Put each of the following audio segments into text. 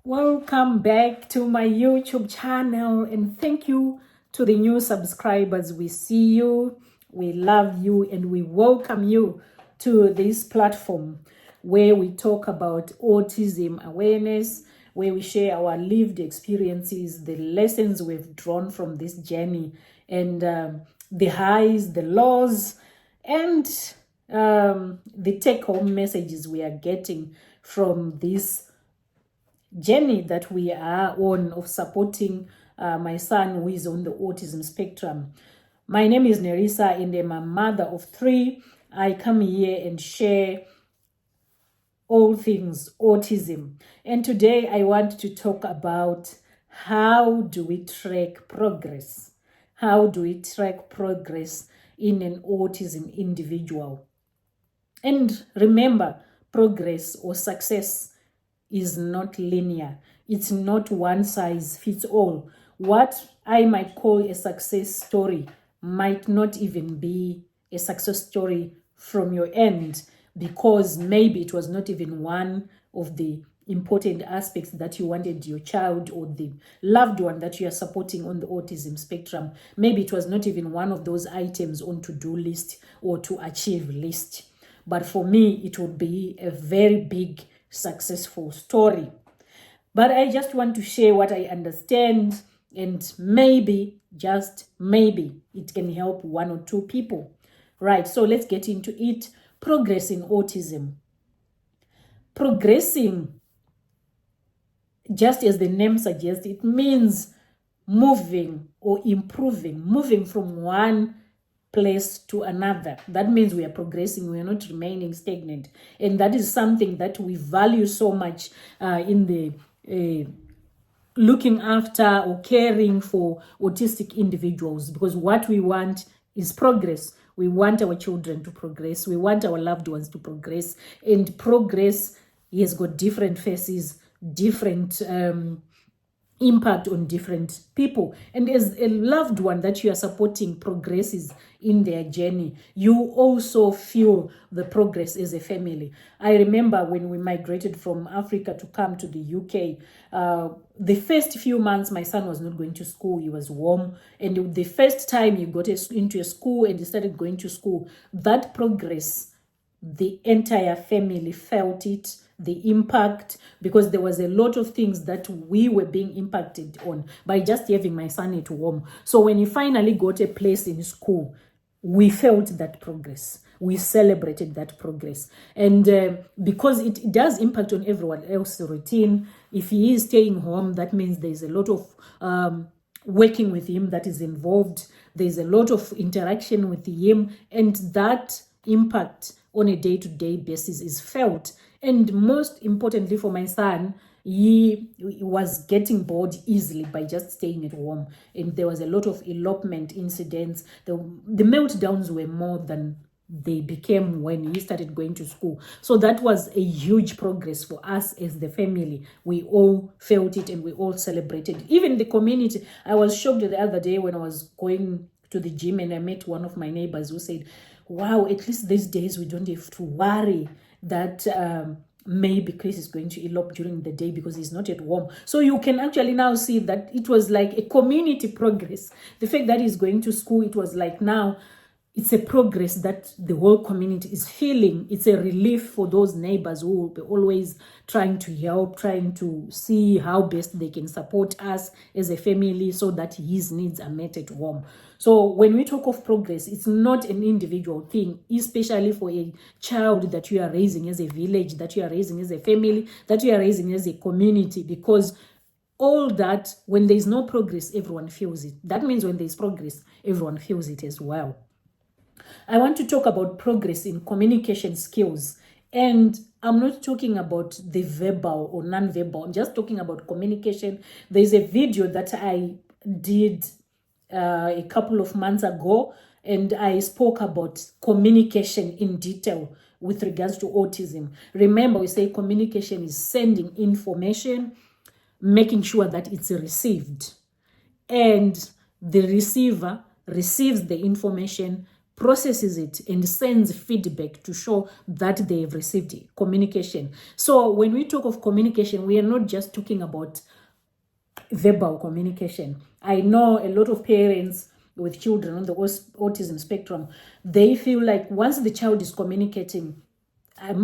Welcome back to my YouTube channel, and thank you to the new subscribers. We see you, we love you, and we welcome you to this platform where we talk about autism awareness, where we share our lived experiences, the lessons we've drawn from this journey, and the highs, the lows, and the take-home messages we are getting from this journey that we are on of supporting my son who is on the autism spectrum. My name is Nerissa and I'm a mother of 3. I come here and share all things autism. And today I want to talk about how do we track progress? How do we track progress in an autism individual? And remember, progress or success is not linear. It's not one size fits all. What I might call a success story might not even be a success story from your end, because maybe it was not even one of the important aspects that you wanted your child or the loved one that you are supporting on the autism spectrum. Maybe it was not even one of those items on to-do list or to achieve list. But for me, it would be a very big successful story. But I just want to share what I understand, and maybe, just maybe, it can help 1 or 2 people. Right, so let's get into it. Progress in autism. Progressing, just as the name suggests, it means moving or improving, moving from one place to another. That means we are progressing, we are not remaining stagnant. And that is something that we value so much in the looking after or caring for autistic individuals, because what we want is progress. We want our children to progress. We want our loved ones to progress. And progress has got different faces, different impact on different people. And as a loved one that you are supporting progresses in their journey, you also feel the progress as a family. I remember when we migrated from Africa to come to the UK, the first few months my son was not going to school. He was warm, and the first time he got into a school and he started going to school, that progress, the entire family felt it, the impact, because there was a lot of things that we were being impacted on by just having my son at home. So when he finally got a place in school, we felt that progress. We celebrated that progress. And because it does impact on everyone else's routine. If he is staying home, that means there's a lot of working with him that is involved. There's a lot of interaction with him, and that impact on a day-to-day basis is felt. And most importantly for my son, he was getting bored easily by just staying at home. And there was a lot of elopement incidents. The meltdowns were more than they became when he started going to school. So that was a huge progress for us as the family. We all felt it and we all celebrated. Even the community. I was shocked the other day when I was going to the gym and I met one of my neighbors who said, wow, at least these days we don't have to worry that maybe Chris is going to elope during the day because he's not at home. So you can actually now see that it was like a community progress. The fact that he's going to school, it was like now it's a progress that the whole community is feeling. It's a relief for those neighbors who will be always trying to help, trying to see how best they can support us as a family so that his needs are met at home. So when we talk of progress, it's not an individual thing, especially for a child that you are raising as a village, that you are raising as a family, that you are raising as a community, because all that, when there is no progress, everyone feels it. That means when there is progress, everyone feels it as well. I want to talk about progress in communication skills. And I'm not talking about the verbal or non-verbal. I'm just talking about communication. There's a video that I did a couple of months ago, and I spoke about communication in detail with regards to autism. Remember, we say communication is sending information, making sure that it's received, and the receiver receives the information, processes it and sends feedback to show that they have received it. Communication. So when we talk of communication, we are not just talking about verbal communication. I know a lot of parents with children on the autism spectrum, they feel like once the child is communicating,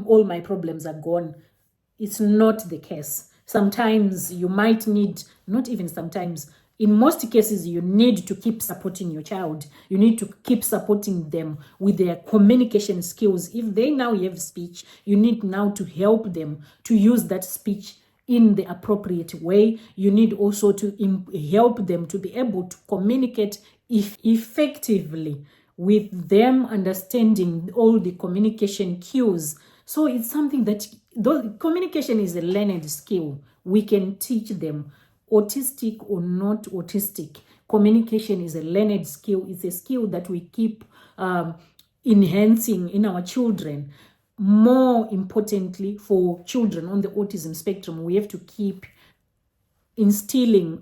all my problems are gone. It's not the case. Sometimes you might need, not even sometimes, in most cases, you need to keep supporting your child. You need to keep supporting them with their communication skills. If they now have speech, you need now to help them to use that speech in the appropriate way. You need also to help them to be able to communicate effectively, with them understanding all the communication cues. So it's something that communication is a learned skill. We can teach them, autistic or not autistic. Communication is a learned skill. It's a skill that we keep enhancing in our children. More importantly, for children on the autism spectrum, we have to keep instilling,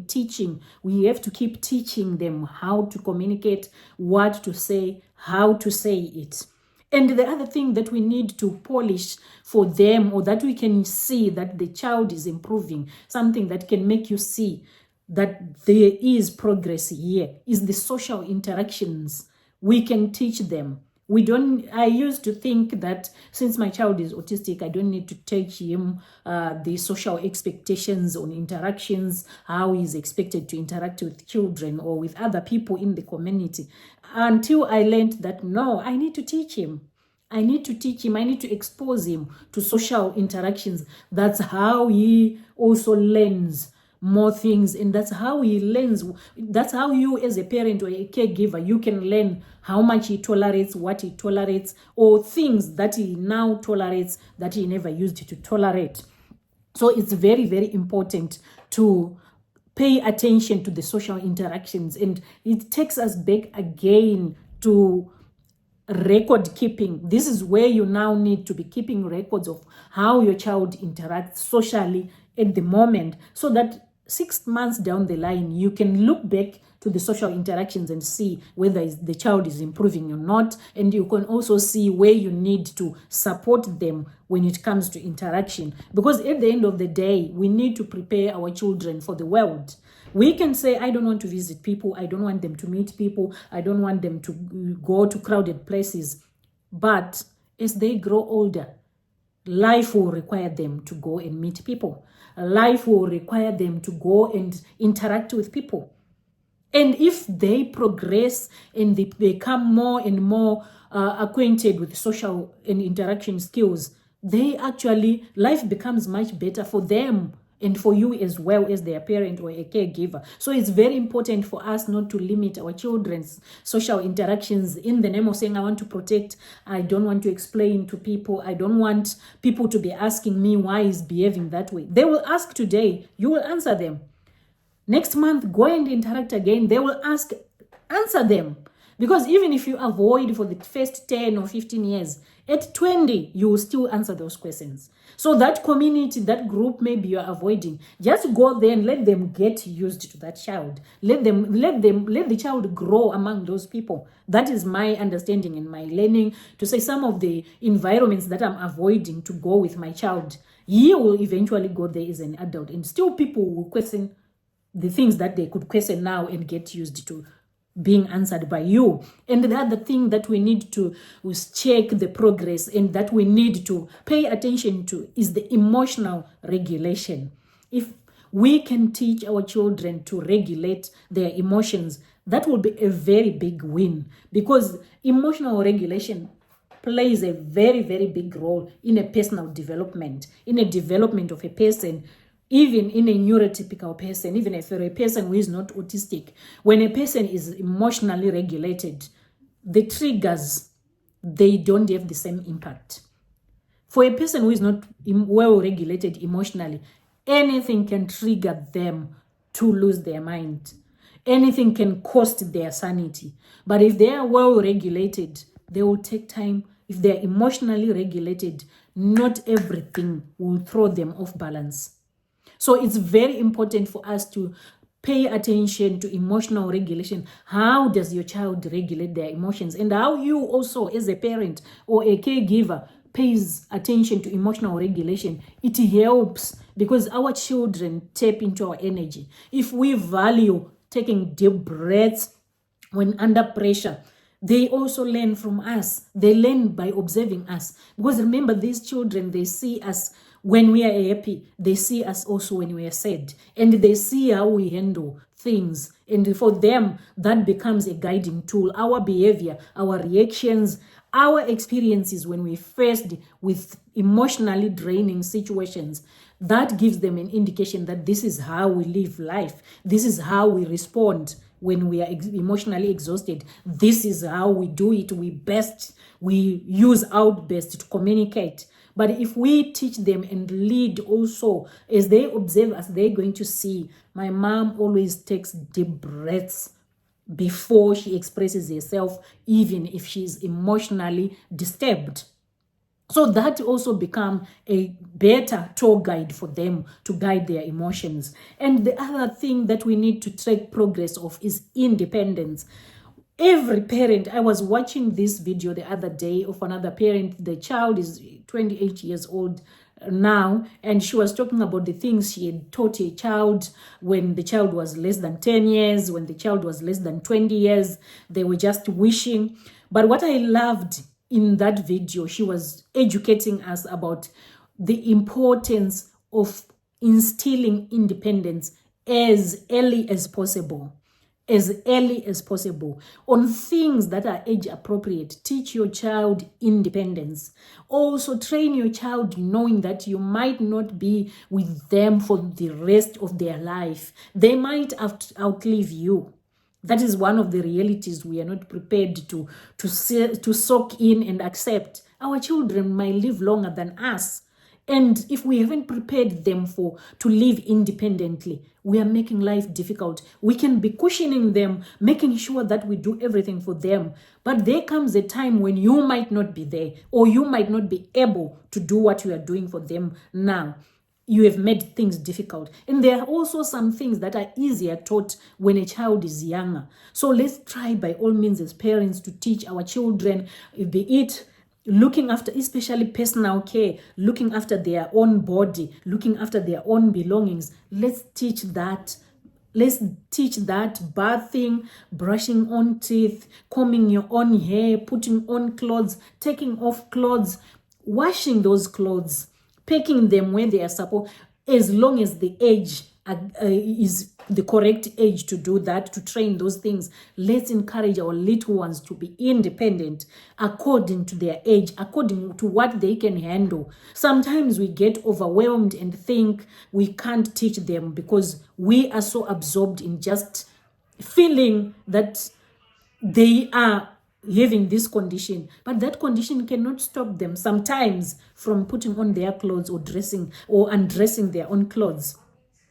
teaching. We have to keep teaching them how to communicate, what to say, how to say it. And the other thing that we need to polish for them, or that we can see that the child is improving, something that can make you see that there is progress here, is the social interactions. We can teach them. I used to think that since my child is autistic, I don't need to teach him the social expectations on interactions, how he's expected to interact with children or with other people in the community, until I learned that no, I need to teach him. I need to expose him to social interactions. That's how he also learns more things, and that's how he learns. That's how you, as a parent or a caregiver, you can learn how much he tolerates, what he tolerates, or things that he now tolerates that he never used to tolerate. So it's very, very important to pay attention to the social interactions, and it takes us back again to record keeping. This is where you now need to be keeping records of how your child interacts socially at the moment, so that 6 months down the line, you can look back to the social interactions and see whether the child is improving or not. And you can also see where you need to support them when it comes to interaction. Because at the end of the day, we need to prepare our children for the world. We can say, I don't want to visit people. I don't want them to meet people. I don't want them to go to crowded places. But as they grow older, life will require them to go and meet people. Life will require them to go and interact with people. And if they progress and they become more and more acquainted with social and interaction skills, life becomes much better for them and for you as well as their parent or a caregiver. So it's very important for us not to limit our children's social interactions in the name of saying, I want to protect, I don't want to explain to people, I don't want people to be asking me why he's behaving that way. They will ask today, you will answer them. Next month, go and interact again. They will answer them. Because even if you avoid for the first 10 or 15 years, at 20, you will still answer those questions. So that community, that group maybe you're avoiding, just go there and let them get used to that child. Let the child grow among those people. That is my understanding and my learning, to say some of the environments that I'm avoiding to go with my child, he will eventually go there as an adult, and still people will question the things that they could question now and get used to being answered by you. And the other thing that we need to check the progress and that we need to pay attention to is the emotional regulation. If we can teach our children to regulate their emotions, that will be a very big win, because emotional regulation plays a very, very big role in a personal development, in a development of a person. Even in a neurotypical person, even for a person who is not autistic, when a person is emotionally regulated, the triggers, they don't have the same impact. For a person who is not well regulated emotionally, anything can trigger them to lose their mind. Anything can cost their sanity. But if they are well regulated, they will take time. If they are emotionally regulated, not everything will throw them off balance. So it's very important for us to Pay attention to emotional regulation. How does your child regulate their emotions? And how you also, as a parent or a caregiver, pays attention to emotional regulation. It helps because our children tap into our energy. If we value taking deep breaths when under pressure, they also learn from us. They learn by observing us. Because remember, these children, they see us when we are happy. They see us also when we are sad. And they see how we handle things. And for them, that becomes a guiding tool. Our behavior, our reactions, our experiences when we faced with emotionally draining situations, that gives them an indication that this is how we live life. This is how we respond when we are emotionally exhausted. This is how we do it. We use outbursts to communicate. But if we teach them and lead also, as they observe us, they're going to see my mom always takes deep breaths before she expresses herself, even if she's emotionally disturbed. So that also become a better tour guide for them to guide their emotions. And the other thing that we need to track progress of is independence. Every parent, I was watching this video the other day of another parent. The child is 28 years old now, and she was talking about the things she had taught a child when the child was less than 10 years, when the child was less than 20 years. They were just wishing. But what I loved in that video, she was educating us about the importance of instilling independence as early as possible. As early as possible on things that are age appropriate. Teach your child independence. Also train your child knowing that you might not be with them for the rest of their life. They might outlive you. That is one of the realities we are not prepared to soak in and accept. Our children might live longer than us. And if we haven't prepared them to live independently, we are making life difficult. We can be cushioning them, making sure that we do everything for them. But there comes a time when you might not be there, or you might not be able to do what you are doing for them now. You have made things difficult. And there are also some things that are easier taught when a child is younger. So let's try by all means as parents to teach our children, be it looking after, especially personal care, looking after their own body, looking after their own belongings. Let's teach that. Let's teach that bathing, brushing on teeth, combing your own hair, putting on clothes, taking off clothes, washing those clothes, packing them when they are supposed, as long as the age is the correct age to do that, to train those things. Let's encourage our little ones to be independent according to their age, according to what they can handle. Sometimes we get overwhelmed and think we can't teach them because we are so absorbed in just feeling that they are having this condition, but that condition cannot stop them sometimes from putting on their clothes or dressing or undressing their own clothes.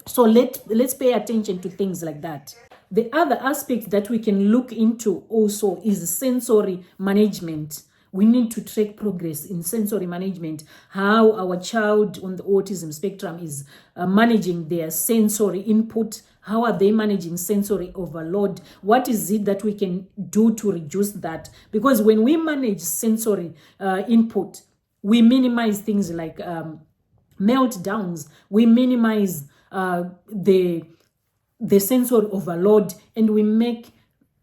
So let's pay attention to things like that. The other aspect that we can look into also is sensory management. We need to track progress in sensory management, how our child on the autism spectrum is managing their sensory input. How are they managing sensory overload? What is it that we can do to reduce that? Because when we manage sensory input, we minimize things like meltdowns. We minimize the sensory overload, and we make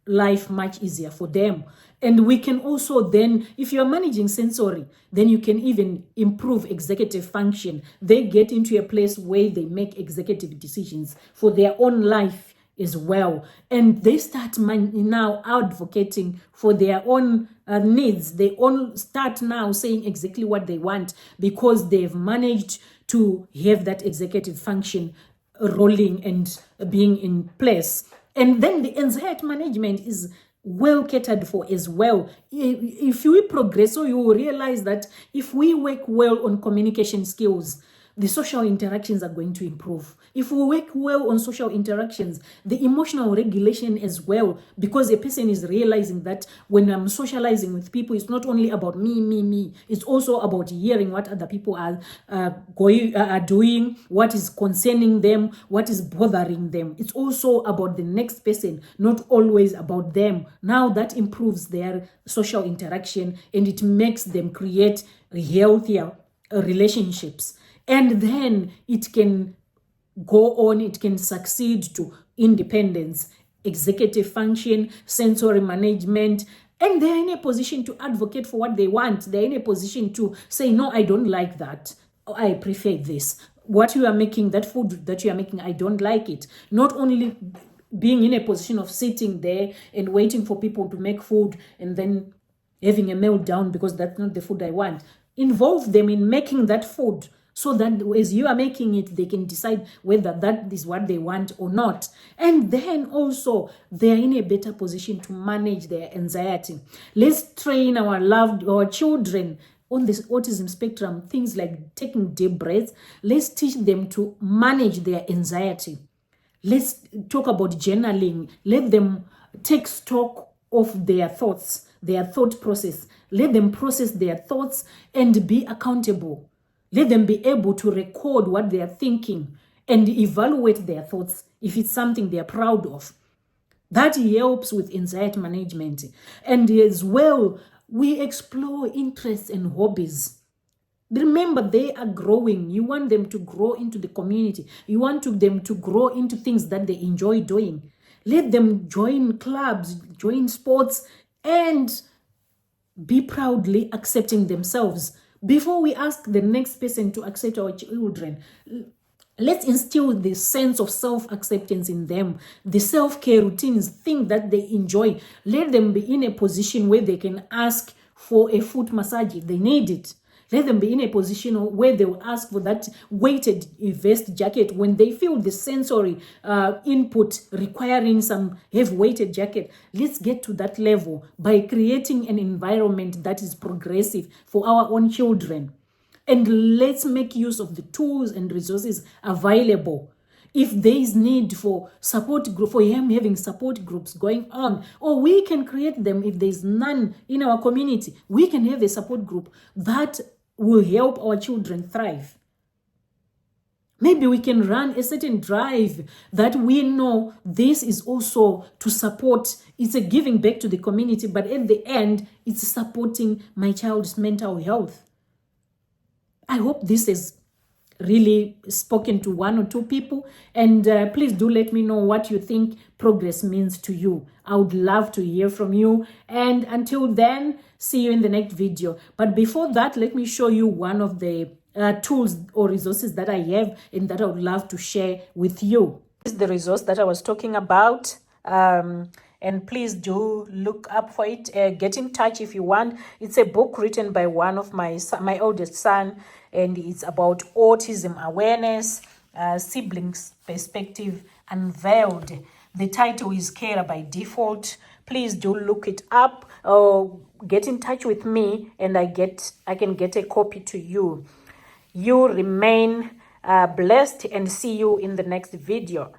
life much easier for them. And we can also then, if you're managing sensory, then you can even improve executive function. They get into a place where they make executive decisions for their own life as well. And they start now advocating for their own needs. They all start now saying exactly what they want because they've managed to have that executive function rolling and being in place. And then the anxiety management is well catered for as well. If we progress, so you will realize that if we work well on communication skills, the social interactions are going to improve. If we work well on social interactions, the emotional regulation as well, because a person is realizing that when I'm socializing with people, it's not only about me. It's also about hearing what other people are doing, what is concerning them, what is bothering them. It's also about the next person, not always about them. Now that improves their social interaction, and it makes them create healthier relationships. And then it can go on, it can succeed to independence, executive function, sensory management, and they're in a position to advocate for what they want. They're in a position to say, no, I don't like that. I prefer this. What you are making, that food that you are making, I don't like it. Not only being in a position of sitting there and waiting for people to make food and then having a meltdown because that's not the food I want. Involve them in making that food, so that as you are making it, they can decide whether that is what they want or not. And then also, they are in a better position to manage their anxiety. Let's train our children on this autism spectrum, things like taking deep breaths. Let's teach them to manage their anxiety. Let's talk about journaling. Let them take stock of their thoughts, their thought process. Let them process their thoughts and be accountable. Let them be able to record what they are thinking and evaluate their thoughts if it's something they are proud of. That helps with anxiety management. And as well, we explore interests and hobbies. Remember, they are growing. You want them to grow into the community. You want them to grow into things that they enjoy doing. Let them join clubs, join sports, and be proudly accepting themselves. Before we ask the next person to accept our children, let's instill the sense of self-acceptance in them, the self-care routines, things that they enjoy. Let them be in a position where they can ask for a foot massage if they need it. Let them be in a position where they will ask for that weighted vest jacket when they feel the sensory input requiring some heavy-weighted jacket. Let's get to that level by creating an environment that is progressive for our own children. And let's make use of the tools and resources available. If there is need for support group, for him having support groups going on, or we can create them if there is none in our community, we can have a support group that will help our children thrive. Maybe we can run a certain drive that we know this is also to support. It's a giving back to the community, but at the end, it's supporting my child's mental health. I hope this has really spoken to one or two people, and please do let me know what you think progress means to you. I would love to hear from you, and until then, see you in the next video. But before that, let me show you one of the tools or resources that I have and that I would love to share with you. This is the resource that I was talking about, and please do look up for it. Get in touch if you want. It's a book written by one of my oldest son, and it's about autism awareness, siblings perspective unveiled. The title is Care by Default. Please do look it up or get in touch with me, and I can get a copy to you. You remain blessed, and see you in the next video.